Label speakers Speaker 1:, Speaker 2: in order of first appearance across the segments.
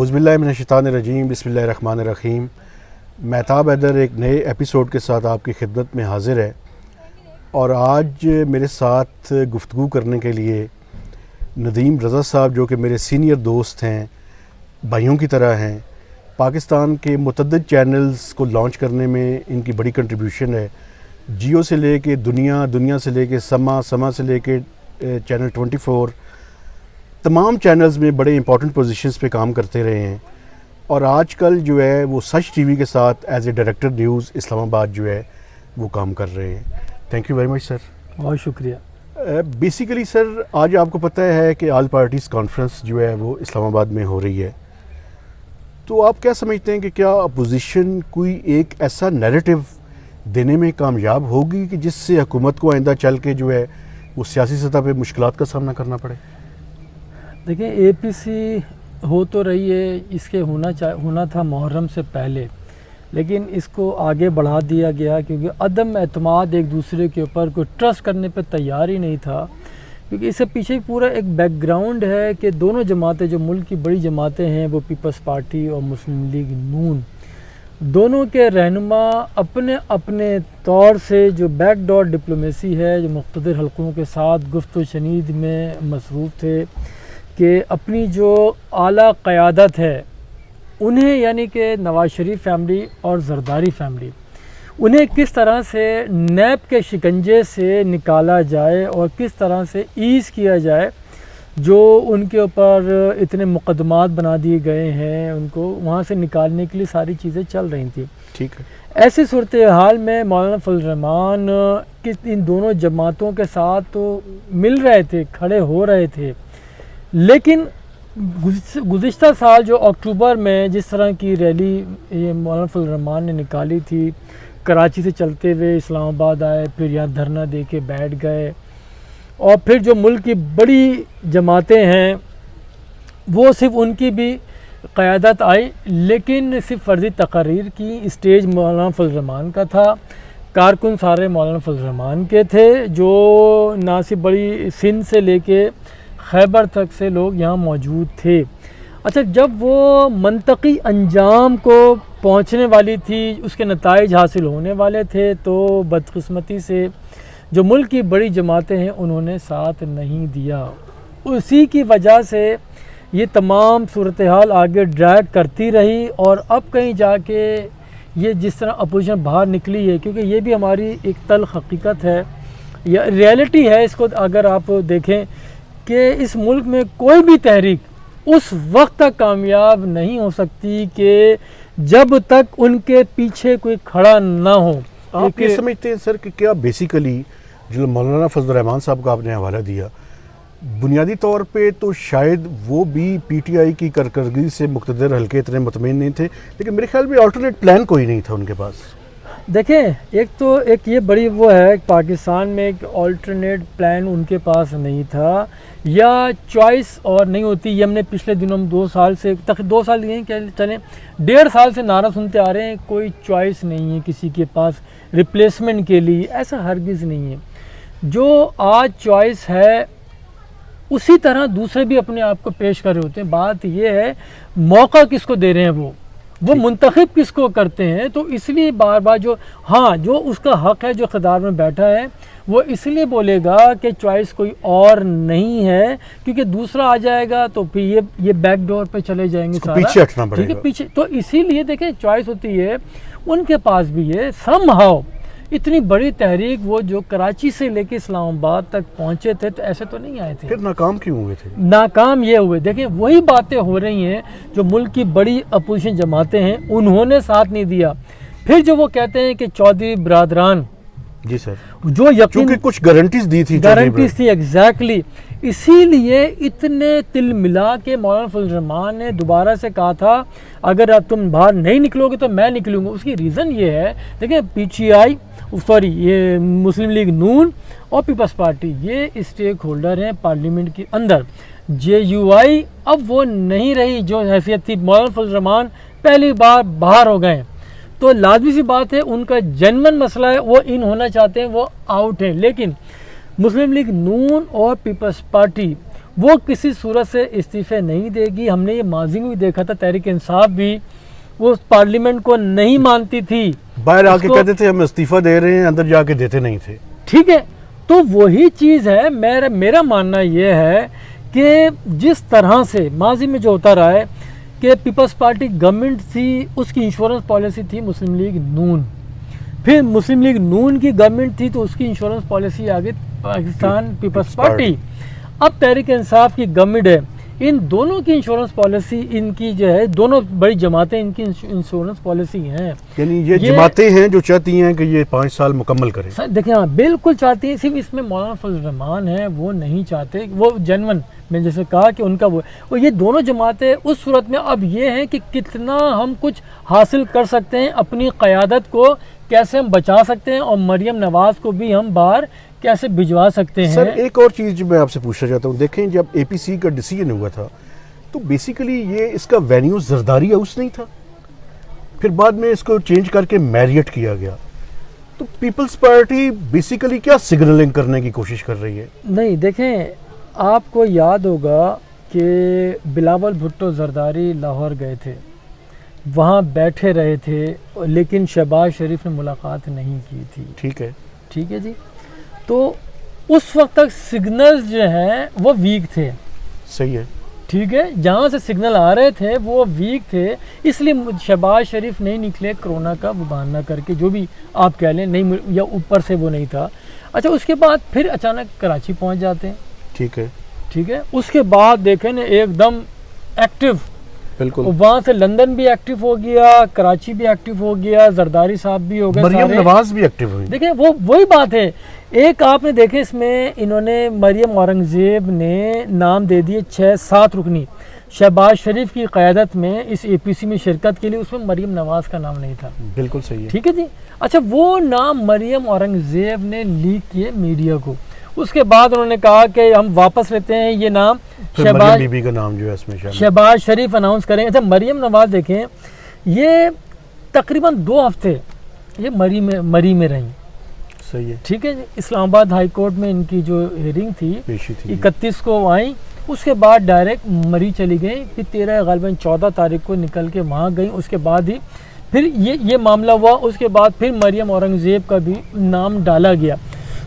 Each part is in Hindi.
Speaker 1: औज़ुबिल्लाहिमिनश्शैतानिर्रजीम बिस्मिल्लाहिर्रहमानिर्रहीम। महताब हैदर एक नए एपिसोड के साथ आपकी खिदमत में हाज़िर है और आज मेरे साथ गुफ्तगू करने के लिए नदीम रज़ा साहब, जो कि मेरे सीनियर दोस्त हैं, भाइयों की तरह हैं। पाकिस्तान के मुतअद्दिद चैनल्स को लॉन्च करने में इनकी बड़ी कंट्रीब्यूशन है। जियो से लेके दुनिया, दुनिया से लेके समा, समा से लेके चैनल 24, तमाम चैनल्स में बड़े इंपॉर्टेंट पोजीशंस पे काम करते रहे हैं और आजकल जो है वो सच टीवी के साथ as a director news Islamabad जो है वो काम कर रहे हैं। Thank you very much sir.
Speaker 2: बहुत शुक्रिया।
Speaker 1: बेसिकली सर, आज आपको पता है कि ऑल पार्टीज़ कॉन्फ्रेंस जो है वो इस्लामाबाद में हो रही है, तो आप क्या समझते हैं कि क्या अपोजिशन कोई एक ऐसा नैरेटिव देने में कामयाब होगी कि जिससे हुकूमत को आइंदा चल के जो है वो सियासी सतह पे मुश्किलात का सामना करना पड़े?
Speaker 2: देखिए, एपीसी हो तो रही है, इसके होना था मुहर्रम से पहले, लेकिन इसको आगे बढ़ा दिया गया क्योंकि अदम एतमाद एक दूसरे के ऊपर, कोई ट्रस्ट करने पे तैयार ही नहीं था। क्योंकि इससे पीछे पूरा एक बैकग्राउंड है कि दोनों जमातें, जो मुल्क की बड़ी जमातें हैं, वो पीपल्स पार्टी और मुस्लिम लीग नून, दोनों के रहनुमा अपने अपने तौर से जो बैकडोर डिप्लोमेसी है, जो मुख्तलिफ हलकों के साथ गुफ्त शनीद में मसरूफ़ थे कि अपनी जो आला क़यादत है उन्हें, यानी कि नवाज़ शरीफ फैमिली और ज़रदारी फैमिली, उन्हें किस तरह से नैब के शिकंजे से निकाला जाए और किस तरह से ईज़ किया जाए। जो उनके ऊपर इतने मुकदमात बना दिए गए हैं, उनको वहाँ से निकालने के लिए सारी चीज़ें चल रही थी।
Speaker 1: ठीक है।
Speaker 2: ऐसी सूरत हाल में मौलाना फजल रहमान इन दोनों जमातों के साथ तो मिल रहे थे, खड़े हो रहे थे, लेकिन गुज़िश्ता साल जो अक्टूबर में जिस तरह की रैली ये मौलाना फजल रहमान ने निकाली थी, कराची से चलते हुए इस्लामाबाद आए, फिर यहाँ धरना दे के बैठ गए, और फिर जो मुल्क की बड़ी जमातें हैं वो सिर्फ उनकी भी क़यादत आई, लेकिन सिर्फ फ़र्ज़ी तकरीर की। स्टेज मौलाना फजल रहमान का था, कारकुन सारे मौलाना फजल रहमान के थे, जो ना सिर्फ बड़ी सिंध से लेके खैबर तक से लोग यहाँ मौजूद थे। अच्छा, जब वो मंतकी अंजाम को पहुँचने वाली थी, उसके नताइज हासिल होने वाले थे, तो बदकिस्मती से जो मुल्क की बड़ी जमातें हैं उन्होंने साथ नहीं दिया। उसी की वजह से ये तमाम सूरत हाल आगे ड्रैग करती रही और अब कहीं जाके ये जिस तरह अपोजिशन बाहर निकली है, क्योंकि ये भी हमारी एक तल्ख़ हकीकत है या रियलिटी है। इसको अगर आप देखें कि इस मुल्क में कोई भी तहरीक उस वक्त तक कामयाब नहीं हो सकती कि जब तक उनके पीछे कोई खड़ा ना हो।
Speaker 1: आप ये समझते हैं सर कि क्या बेसिकली जो मौलाना फजल रहमान साहब का आपने हवाला दिया, बुनियादी तौर पे तो शायद वो भी पीटीआई की कारकर्दगी से मुक़्तदर हल्के इतने मुतमईन नहीं थे, लेकिन मेरे ख्याल में अल्टरनेट प्लान कोई नहीं था उनके पास।
Speaker 2: देखें, एक ये बड़ी वो है, पाकिस्तान में एक अल्टरनेट प्लान उनके पास नहीं था या चॉइस और नहीं होती। ये हमने पिछले दिनों में 2 साल से 2 साल नहीं क्या चलें 1.5 साल से नारा सुनते आ रहे हैं, कोई चॉइस नहीं है किसी के पास रिप्लेसमेंट के लिए। ऐसा हरगिज़ नहीं है। जो आज चॉइस है उसी तरह दूसरे भी अपने आप को पेश कर रहे होते हैं। बात ये है मौका किसको दे रहे हैं, वो मुंतखब किसको करते हैं। तो इसलिए बार बार जो उसका हक़ है, जो इक़्तिदार में बैठा है, वो इसलिए बोलेगा कि चॉइस कोई और नहीं है, क्योंकि दूसरा आ जाएगा तो फिर ये बैक डोर पे चले जाएंगे सारा,
Speaker 1: पीछे हटना पड़ेगा।
Speaker 2: ठीक है, पीछे। तो इसीलिए देखें, चॉइस होती है, उनके पास भी है। समहाउ इतनी बड़ी तहरीक वो जो कराची से लेके इस्लामाबाद तक पहुँचे थे, तो ऐसे तो नहीं आए थे।
Speaker 1: फिर नाकाम क्यों हुए थे?
Speaker 2: नाकाम ये हुए, देखें, वही बातें हो रही हैं जो मुल्क की बड़ी अपोजिशन जमातें हैं, उन्होंने साथ नहीं दिया। फिर जो वो कहते हैं कि चौधरी बरादरान,
Speaker 1: जी सर,
Speaker 2: जो यकीन
Speaker 1: कुछ गारंटीज दी थी,
Speaker 2: गारंटीज थी, एग्जैक्टली। इसीलिए इतने तिल मिला के मौलाना फजल रहमान ने दोबारा से कहा था, अगर अब तुम बाहर नहीं निकलोगे तो मैं निकलूँगा। उसकी रीज़न ये है, देखिए, पीटीआई ये मुस्लिम लीग नून और पीपल्स पार्टी ये स्टेक होल्डर हैं पार्लियामेंट के अंदर। JUI अब वो नहीं रही जो हैसियत थी। मौलाना फजल रहमान पहली बार बाहर हो गए, तो लाजमी सी बात है उनका जेन्युइन मसला है, वो इन होना चाहते हैं, वो आउट है। लेकिन मुस्लिम लीग नून और पीपल्स पार्टी वो किसी सूरत से इस्तीफ़े नहीं देगी। हमने ये माजी में भी देखा था, तहरीक इंसाफ भी वो पार्लियामेंट को नहीं मानती थी,
Speaker 1: बाहर आके कहते थे हम इस्तीफा दे रहे हैं, अंदर जाके देते नहीं थे।
Speaker 2: ठीक है, तो वही चीज़ है। मेरा मानना ये है कि जिस तरह से माजी में जो होता रहा है कि पीपल्स पार्टी गवर्नमेंट थी, उसकी इंश्योरेंस पॉलिसी थी मुस्लिम लीग नून, फिर मुस्लिम लीग नून की गवर्नमेंट थी तो उसकी इंश्योरेंस पॉलिसी आ गई पाकिस्तान पीपल्स पार्टी। अब तहरीक इंसाफ की गवर्नमेंट है, इन दोनों की इंश्योरेंस पॉलिसी, इनकी जो है दोनों बड़ी जमातें, इनकी इंश्योरेंस पॉलिसी हैं।
Speaker 1: यानी ये जमातें हैं जो चाहती हैं कि ये 5 साल मुकम्मल करें।
Speaker 2: देखिए हाँ, बिल्कुल चाहती हैं। सिर्फ इसमें मौलाना फजल रहमान है वो नहीं चाहते, वो जनवन मैंने जैसे कहा कि उनका वो, और ये दोनों जमातें उस सूरत में अब ये हैं कि कितना हम कुछ हासिल कर सकते हैं, अपनी क़यादत को कैसे हम बचा सकते हैं और मरियम नवाज़ को भी हम बाहर कैसे भिजवा सकते हैं।
Speaker 1: सर एक और चीज़ मैं आपसे पूछना चाहता हूँ, देखें जब APC का डिसीजन हुआ था तो बेसिकली ये इसका वेन्यू जरदारी हाउस नहीं था, फिर बाद में इसको चेंज करके मैरियट किया गया। तो पीपल्स पार्टी बेसिकली क्या सिग्नलिंग करने की कोशिश कर रही है?
Speaker 2: नहीं, देखें आपको याद होगा कि बिलावल भुट्टो जरदारी लाहौर गए थे, वहाँ बैठे रहे थे, लेकिन शहबाज शरीफ ने मुलाकात नहीं की थी। ठीक है जी। तो उस वक्त तक सिग्नल जो हैं वो वीक थे।
Speaker 1: सही है।
Speaker 2: ठीक है, जहाँ से सिग्नल आ रहे थे वो वीक थे, इसलिए शहबाज शरीफ नहीं निकले कोरोना का वो बहाना करके, जो भी आप कह लें, नहीं या ऊपर से वो नहीं था। अच्छा, उसके बाद फिर अचानक कराची पहुँच जाते हैं। ठीक है, उसके बाद देखें ना एकदम एक्टिव,
Speaker 1: बिल्कुल,
Speaker 2: वहाँ से लंदन भी एक्टिव हो गया, कराची भी एक्टिव हो गया, जरदारी साहब भी हो गए,
Speaker 1: मरियम नवाज भी एक्टिव हुई।
Speaker 2: देखें वो वही बात है। एक आपने देखे इसमें इन्होंने मरियम औरंगजेब ने नाम दे दिए 6-7 रुकनी शहबाज शरीफ की क़यादत में इस APC में शिरकत के लिए, उसमें मरियम नवाज का नाम नहीं था।
Speaker 1: बिल्कुल सही है।
Speaker 2: ठीक है जी। अच्छा, वो नाम मरियम औरंगजेब ने लीक किए मीडिया को, उसके बाद उन्होंने कहा कि हम वापस लेते हैं ये नाम,
Speaker 1: शहबाज बीबी का नाम जो है इसमें
Speaker 2: शहबाज शरीफ अनाउंस करेंगे। अच्छा, मरियम नवाज देखें, ये तकरीबन 2 हफ्ते ये मरी में रही।
Speaker 1: सही है।
Speaker 2: ठीक है, इस्लामाबाद हाई कोर्ट में इनकी जो हियरिंग थी 31 को आई, उसके बाद डायरेक्ट मरी चली गई, फिर 13 गालिबन 14 तारीख को निकल के वहाँ गई। उसके बाद ही फिर ये मामला हुआ, उसके बाद फिर मरियम औरंगजेब का भी नाम डाला गया।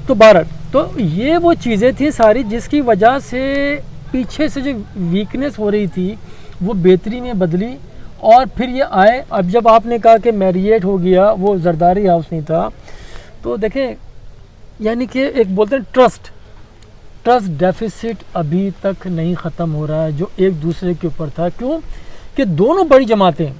Speaker 2: तो भारत, तो ये वो चीज़ें थी सारी जिसकी वजह से पीछे से जो वीकनेस हो रही थी वो बेहतरी में बदली, और फिर ये आए। अब जब आपने कहा कि मैरियट हो गया, वो जरदारी हाउस नहीं था, तो देखें यानी कि एक बोलते हैं ट्रस्ट डेफिसिट अभी तक नहीं ख़त्म हो रहा है जो एक दूसरे के ऊपर था। क्यों कि दोनों बड़ी जमातें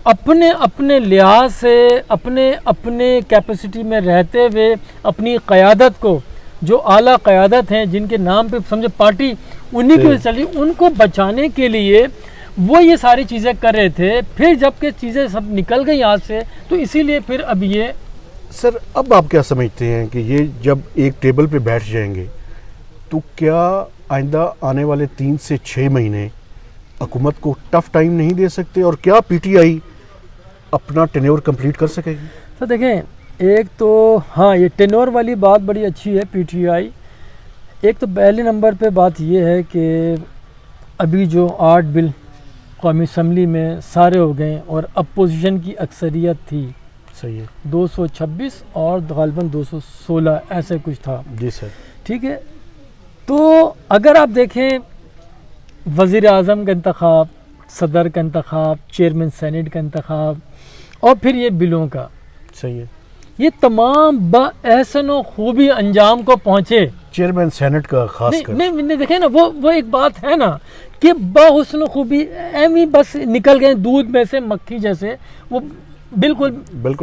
Speaker 2: अपने अपने लिहाज से, अपने कैपेसिटी में रहते हुए अपनी क़यादत को, जो आला क़यादत हैं जिनके नाम पे समझे पार्टी उन्हीं की चली, उनको बचाने के लिए वो ये सारी चीज़ें कर रहे थे। फिर जबकि चीज़ें सब निकल गई हाथ से, तो इसीलिए फिर अब ये।
Speaker 1: सर अब आप क्या समझते हैं कि ये जब एक टेबल पे बैठ जाएंगे तो क्या आइंदा आने वाले 3 से 6 महीने हुकूमत को टफ टाइम नहीं दे सकते, और क्या PTI अपना टेन्योर कंप्लीट कर सकेगी?
Speaker 2: तो देखें, एक तो हाँ ये टेन्योर वाली बात बड़ी अच्छी है PTI। एक तो पहले नंबर पे बात ये है कि अभी जो 8 बिल कौमी असम्बली में सारे हो गए और अपोजिशन की अक्सरियत थी।
Speaker 1: सही है।
Speaker 2: 226 और गालिबन 216 ऐसे कुछ था।
Speaker 1: जी सर।
Speaker 2: ठीक है, तो अगर आप देखें वज़ीर आज़म का इंतखाब, सदर का इंतखाब, चेयरमैन सेनेट का इंतखाब, और फिर ये बिलों का,
Speaker 1: सही है,
Speaker 2: ये तमाम बहसन व खूबी अंजाम को पहुँचे।
Speaker 1: चेयरमैन सेनेट का खास कर
Speaker 2: नहीं देखे ना, वो एक बात है ना कि बहुस्न खूबी एम ही बस निकल गए दूध में से मक्खी जैसे, वो बिल्कुल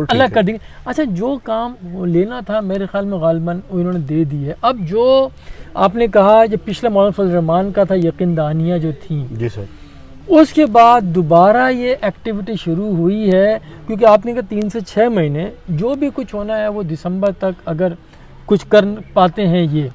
Speaker 2: अलग कर देंगे। अच्छा, जो काम वो लेना था मेरे ख्याल में गालिबन इन्होंने दे दी है। अब जो आपने कहा जो पिछले मौलाना फजल रहमान का था यकीन दहानियाँ जो थी,
Speaker 1: जी सर,
Speaker 2: उसके बाद दोबारा ये एक्टिविटी शुरू हुई है, क्योंकि आपने कहा 3 से 6 महीने जो भी कुछ होना है वो दिसंबर तक अगर कुछ कर पाते हैं ये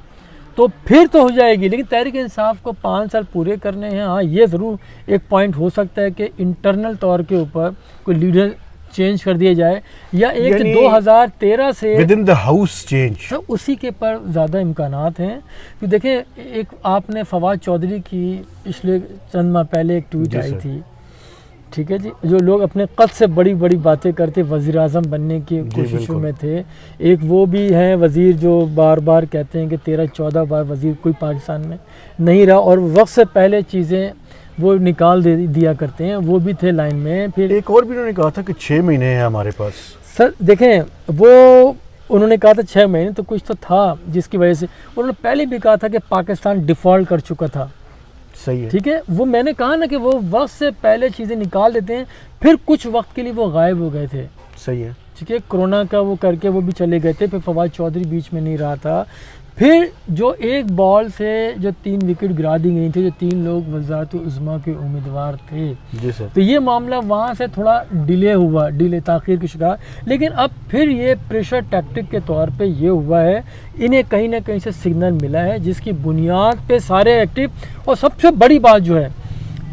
Speaker 2: तो फिर तो हो जाएगी। लेकिन तहरीक इंसाफ को 5 साल पूरे करने हैं। हाँ, ये ज़रूर एक पॉइंट हो सकता है कि इंटरनल तौर के ऊपर कोई लीडर चेंज कर दिया जाए, या एक
Speaker 1: यानी
Speaker 2: 2013 से
Speaker 1: with in the house change,
Speaker 2: तो उसी के पर ज़्यादा इम्कानात हैं। कि देखें, एक आपने फवाद चौधरी की पिछले चंद माह पहले एक ट्वीट
Speaker 1: जी
Speaker 2: आई
Speaker 1: सर।
Speaker 2: थी, ठीक है जी, जो लोग अपने कद से बड़ी बड़ी बातें करते वज़ीर आज़म बनने की कोशिशों
Speaker 1: बिल्कुल।
Speaker 2: में थे। एक वो भी हैं वज़ीर जो बार बार कहते हैं कि 13-14 बार वज़ीर कोई पाकिस्तान में नहीं रहा, और वक्त से पहले चीज़ें वो निकाल दिया करते हैं, वो भी थे लाइन में। फिर
Speaker 1: एक और भी उन्होंने कहा था कि 6 महीने हैं हमारे पास।
Speaker 2: सर देखें, वो उन्होंने कहा था 6 महीने, तो कुछ तो था जिसकी वजह से उन्होंने पहले भी कहा था कि पाकिस्तान डिफ़ॉल्ट कर चुका था।
Speaker 1: सही है।
Speaker 2: ठीक है, वो मैंने कहा ना कि वो वक्त से पहले चीज़ें निकाल देते हैं, फिर कुछ वक्त के लिए वो गायब हो गए थे।
Speaker 1: सही है।
Speaker 2: ठीक है, कोरोना का वो करके वो भी चले गए थे, फिर फवाद चौधरी बीच में नहीं रहा था। फिर जो एक बॉल से जो 3 विकेट गिरा दी गई थी, जो 3 लोग वज़ारत उज़्मा के उम्मीदवार थे,
Speaker 1: जी सर।
Speaker 2: तो ये मामला वहाँ से थोड़ा डिले हुआ, ताख़ीर का शिकार। लेकिन अब फिर ये प्रेशर टैक्टिक के तौर पे ये हुआ है, इन्हें कहीं ना कहीं से सिग्नल मिला है, जिसकी बुनियाद पे सारे एक्टिव। और सबसे बड़ी बात जो है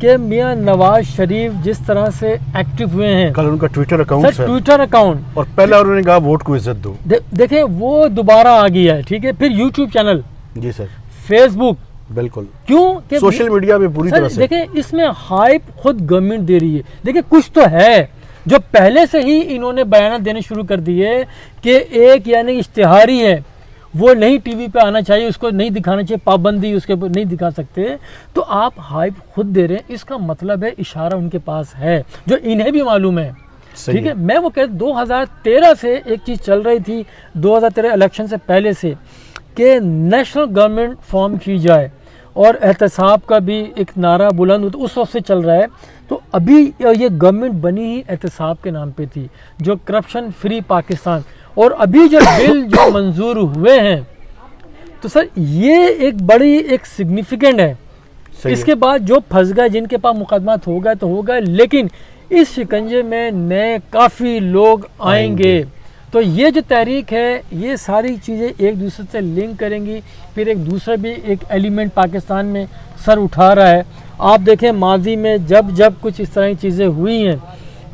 Speaker 2: कि मियां नवाज शरीफ जिस तरह से एक्टिव हुए हैं,
Speaker 1: कल उनका Twitter account
Speaker 2: sir Twitter account,
Speaker 1: और पहला उन्होंने कहा वोट को इज्जत दो।
Speaker 2: देखें वो दोबारा आ गया है। ठीक है, फिर यूट्यूब चैनल,
Speaker 1: जी सर,
Speaker 2: फेसबुक,
Speaker 1: बिल्कुल,
Speaker 2: क्यों कि
Speaker 1: सोशल मीडिया में पूरी तरह से।
Speaker 2: देखें, इसमें हाइप खुद गवर्नमेंट दे रही है। देखिए कुछ तो है जो पहले से ही इन्होंने बयान देने शुरू कर दिए कि एक यानी इश्तिहारी है, वो नहीं टीवी पे आना चाहिए, उसको नहीं दिखाना चाहिए, पाबंदी उसके ऊपर नहीं दिखा सकते। तो आप हाइप खुद दे रहे हैं, इसका मतलब है इशारा उनके पास है जो इन्हें भी मालूम है। ठीक है, मैं वो कह 2013 से एक चीज़ चल रही थी, 2013 इलेक्शन से पहले से, कि नेशनल गवर्नमेंट फॉर्म की जाए और एहतसाब का भी एक नारा बुलंद होता, उस वक्त से चल रहा है। तो अभी ये गवर्नमेंट बनी ही एहतसाब के नाम पे थी, जो करप्शन फ्री पाकिस्तान, और अभी जो बिल जो मंजूर हुए हैं, तो सर ये एक बड़ी एक सिग्निफिकेंट है। इसके बाद जो फंस गए, जिनके पास मुकदमा हो गया तो हो गए, लेकिन इस शिकंजे में नए काफ़ी लोग आएंगे। तो ये जो तहरीक है, ये सारी चीज़ें एक दूसरे से लिंक करेंगी, फिर एक दूसरा भी एक एलिमेंट पाकिस्तान में सर उठा रहा है। आप देखें माजी में जब जब कुछ इस तरह की चीज़ें हुई हैं,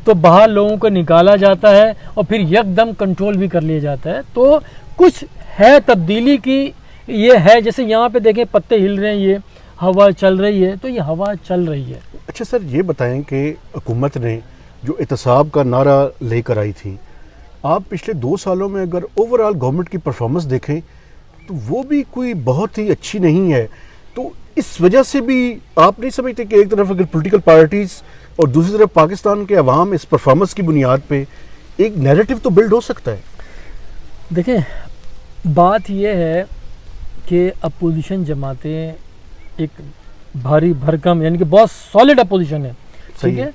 Speaker 2: तो बाहर लोगों को निकाला जाता है और फिर यकदम कंट्रोल भी कर लिया जाता है। तो कुछ है तब्दीली की, ये है जैसे यहाँ पे देखें पत्ते हिल रहे हैं, ये हवा चल रही है, तो ये हवा चल रही है।
Speaker 1: अच्छा सर, ये बताएं कि हुकूमत ने जो एहतसाब का नारा लेकर आई थी, आप पिछले 2 सालों में अगर ओवरऑल गवर्नमेंट की परफॉर्मेंस देखें तो वो भी कोई बहुत ही अच्छी नहीं है। तो इस वजह से भी आप नहीं समझते कि एक तरफ अगर पॉलिटिकल पार्टीज़ और दूसरी तरफ पाकिस्तान के अवाम इस परफॉर्मेंस की बुनियाद पे एक नैरेटिव तो बिल्ड हो सकता है?
Speaker 2: देखें, बात यह है कि अपोजिशन जमातें एक भारी भरकम यानी कि बहुत सॉलिड अपोजिशन है। ठीक है,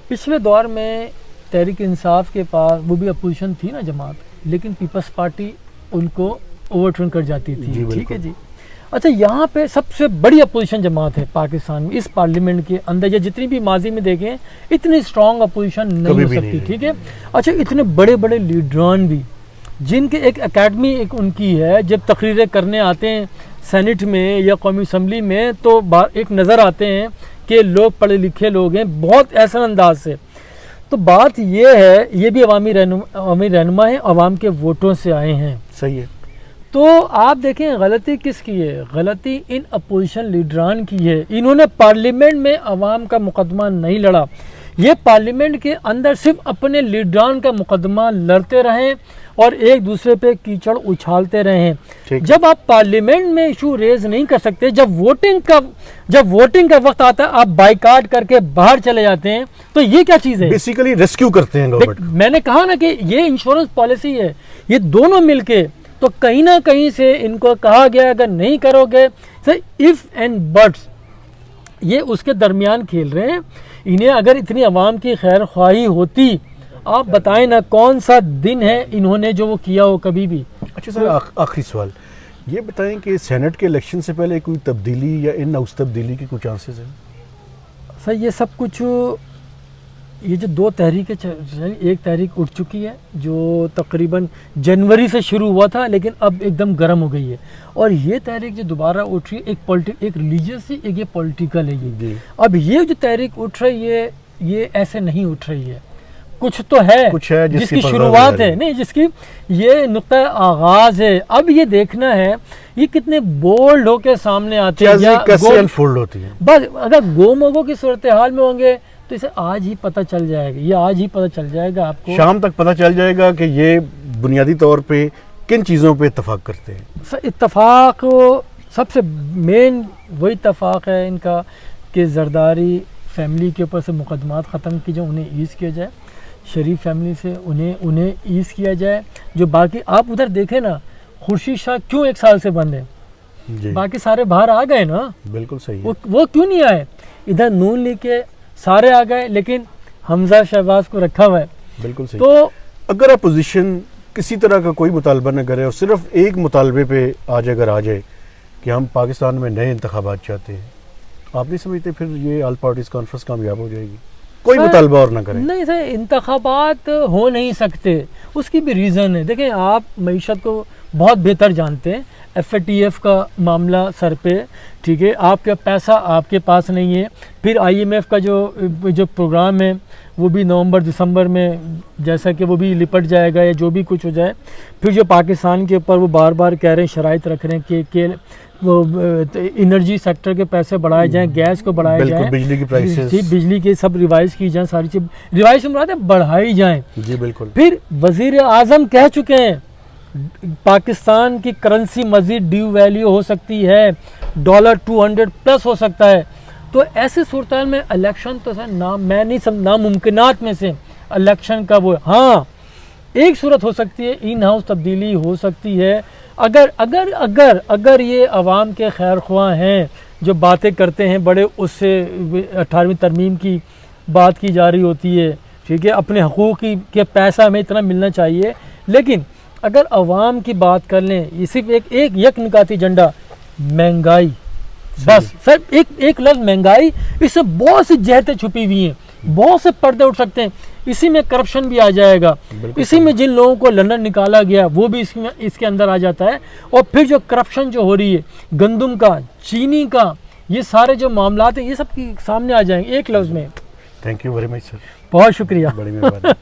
Speaker 2: पिछले दौर में तहरीक इंसाफ के पास वो भी अपोजिशन थी ना जमात, लेकिन पीपल्स पार्टी उनको ओवरटर्न कर जाती थी। ठीक है जी। अच्छा, यहाँ पे सबसे बड़ी अपोजिशन जमात है पाकिस्तान में, इस पार्लियामेंट के अंदर, या जितनी भी माजी में देखें, इतनी स्ट्रॉन्ग अपोजिशन नहीं हो सकती। ठीक है, अच्छा, इतने बड़े बड़े लीडरान भी, जिनके एक एकेडमी एक उनकी है, जब तकरीरें करने आते हैं सेनेट में या कौमी असम्बली में, तो एक नज़र आते हैं कि लोग पढ़े लिखे लोग हैं, बहुत ऐसा अंदाज से। तो बात ये है, ये भी अवामी रहनुमा है, अवाम के वोटों से आए हैं।
Speaker 1: सही है।
Speaker 2: तो आप देखें गलती किसकी है? गलती इन अपोजिशन लीडरान की है। इन्होंने पार्लियामेंट में अवाम का मुकदमा नहीं लड़ा, ये पार्लियामेंट के अंदर सिर्फ अपने लीडरान का मुकदमा लड़ते रहें और एक दूसरे पे कीचड़ उछालते रहें। जब आप पार्लियामेंट में इशू रेज नहीं कर सकते, जब वोटिंग का वक्त आता है आप बाइकाट करके बाहर चले जाते हैं, तो ये क्या चीज़ है?
Speaker 1: बेसिकली रेस्क्यू करते हैं गवर्नमेंट।
Speaker 2: मैंने कहा ना कि ये इंश्योरेंस पॉलिसी है, ये दोनों मिलके, तो कहीं ना कहीं से इनको कहा गया अगर नहीं करोगे, सर इफ़ एंड बट्स, ये उसके दरमियान खेल रहे हैं। इन्हें अगर इतनी आवाम की खैर ख्वाही होती, आप बताएं ना कौन सा दिन है इन्होंने जो वो किया हो कभी भी। अच्छा
Speaker 1: सर, आखिरी सवाल ये बताएं कि सेनेट के इलेक्शन से पहले कोई तब्दीली या इन हाउस तब्दीली के कुछ चांसेस हैं?
Speaker 2: सर ये सब कुछ, ये जो 2 तहरीकें, एक तहरीक उठ चुकी है जो तकरीबन जनवरी से शुरू हुआ था, लेकिन अब एकदम गर्म हो गई है, और ये तहरीक जो दोबारा उठ रही है, एक रिलीजियस है, एक ये पॉलिटिकल है। ये अब ये जो तहरीक उठ रही है, ये ऐसे नहीं उठ रही है। कुछ तो है,
Speaker 1: कुछ है
Speaker 2: जिसकी
Speaker 1: परवाह
Speaker 2: शुरुआत
Speaker 1: जारी
Speaker 2: है, नहीं जिसकी ये नुक्ता आगाज है। अब ये देखना है ये कितने बोल्ड होके सामने आते हैं या
Speaker 1: कैसे अनफोल्ड होती है।
Speaker 2: बस अगर गोमोगो की सूरत हाल में होंगे तो इसे आज ही पता चल जाएगा, ये आज ही पता चल जाएगा आपको,
Speaker 1: शाम तक पता चल जाएगा कि ये बुनियादी तौर पे किन चीज़ों पे इत्तफाक करते हैं।
Speaker 2: इत्तफाक सबसे मेन वही इत्तफाक है इनका कि जरदारी फैमिली के ऊपर से मुकदमात ख़त्म की जाए, उन्हें ईज़ किया जाए, शरीफ फैमिली से उन्हें ईज़ किया जाए। जो बाकी आप उधर देखें ना, खुर्शीद शाह क्यों 1 साल से बंद है,
Speaker 1: जी
Speaker 2: बाकी सारे बाहर आ गए ना,
Speaker 1: बिल्कुल सही है।
Speaker 2: वो क्यों नहीं आए? इधर नून लीग के सारे आ गए लेकिन हमजा शहबाज को रखा हुआ है।
Speaker 1: बिल्कुल सही।
Speaker 2: तो
Speaker 1: अगर अपोजिशन किसी तरह का कोई मुतालबा न करे और सिर्फ एक मुतालबे पे अगर आ जाए कि हम पाकिस्तान में नए इंतखाबात चाहते हैं, आप नहीं समझते फिर ये ऑल पार्टीज कॉन्फ्रेंस कामयाब हो जाएगी? कोई मुतालबा और ना करें।
Speaker 2: नहीं सर, इंतखाबात हो नहीं सकते, उसकी भी रीज़न है। देखें, आप मईशत को बहुत बेहतर जानते हैं, FATF का मामला सर पे, ठीक है, आपका पैसा आपके पास नहीं है, फिर IMF का जो प्रोग्राम है वो भी नवंबर दिसंबर में जैसा कि वो भी लिपट जाएगा या जो भी कुछ हो जाए, फिर जो पाकिस्तान के ऊपर वो बार बार कह रहे हैं, शराइत रख रहे हैं कि वो एनर्जी सेक्टर के पैसे बढ़ाए जाएं, गैस को बढ़ाया जाए,
Speaker 1: बिजली की प्राइसेस,
Speaker 2: बिजली के सब रिवाइज की जाएं, सारी चीज़ रिवाइज से मुराद है बढ़ाई जाएं।
Speaker 1: जी बिल्कुल।
Speaker 2: फिर वज़ीर आज़म कह चुके हैं पाकिस्तान की करेंसी मज़ीद ड्यू वैल्यू हो सकती है, डॉलर 200 प्लस हो सकता है। तो ऐसे सूरत में इलेक्शन तो सर मैं नहीं सब नामुमकिनात में से इलेक्शन का वो, हाँ एक सूरत हो सकती है, इन हाउस तब्दीली हो सकती है अगर अगर अगर अगर ये अवाम के खैर ख्वाह हैं जो बातें करते हैं, बड़े उससे 18वीं तरमीम की बात की जा रही होती है, ठीक है, अपने हकूक़ के पैसा हमें इतना मिलना चाहिए, लेकिन अगर अवाम की बात कर लें, ये सिर्फ एक यकनिकाती एजेंडा महंगाई, बस सर एक लफ्ज़ महंगाई, इससे बहुत सी जहतें छुपी हुई हैं, बहुत से पर्दे उठ सकते हैं, इसी में करप्शन भी आ जाएगा, इसी में जिन लोगों को लंदन निकाला गया वो भी इसके अंदर आ जाता है, और फिर जो करप्शन जो हो रही है गंदम का, चीनी का, ये सारे जो मामलात हैं ये सब सामने आ जाएंगे एक लफ्ज़ में।
Speaker 1: Thank you very much sir,
Speaker 2: बहुत शुक्रिया।
Speaker 1: बड़ी मेहरबानी।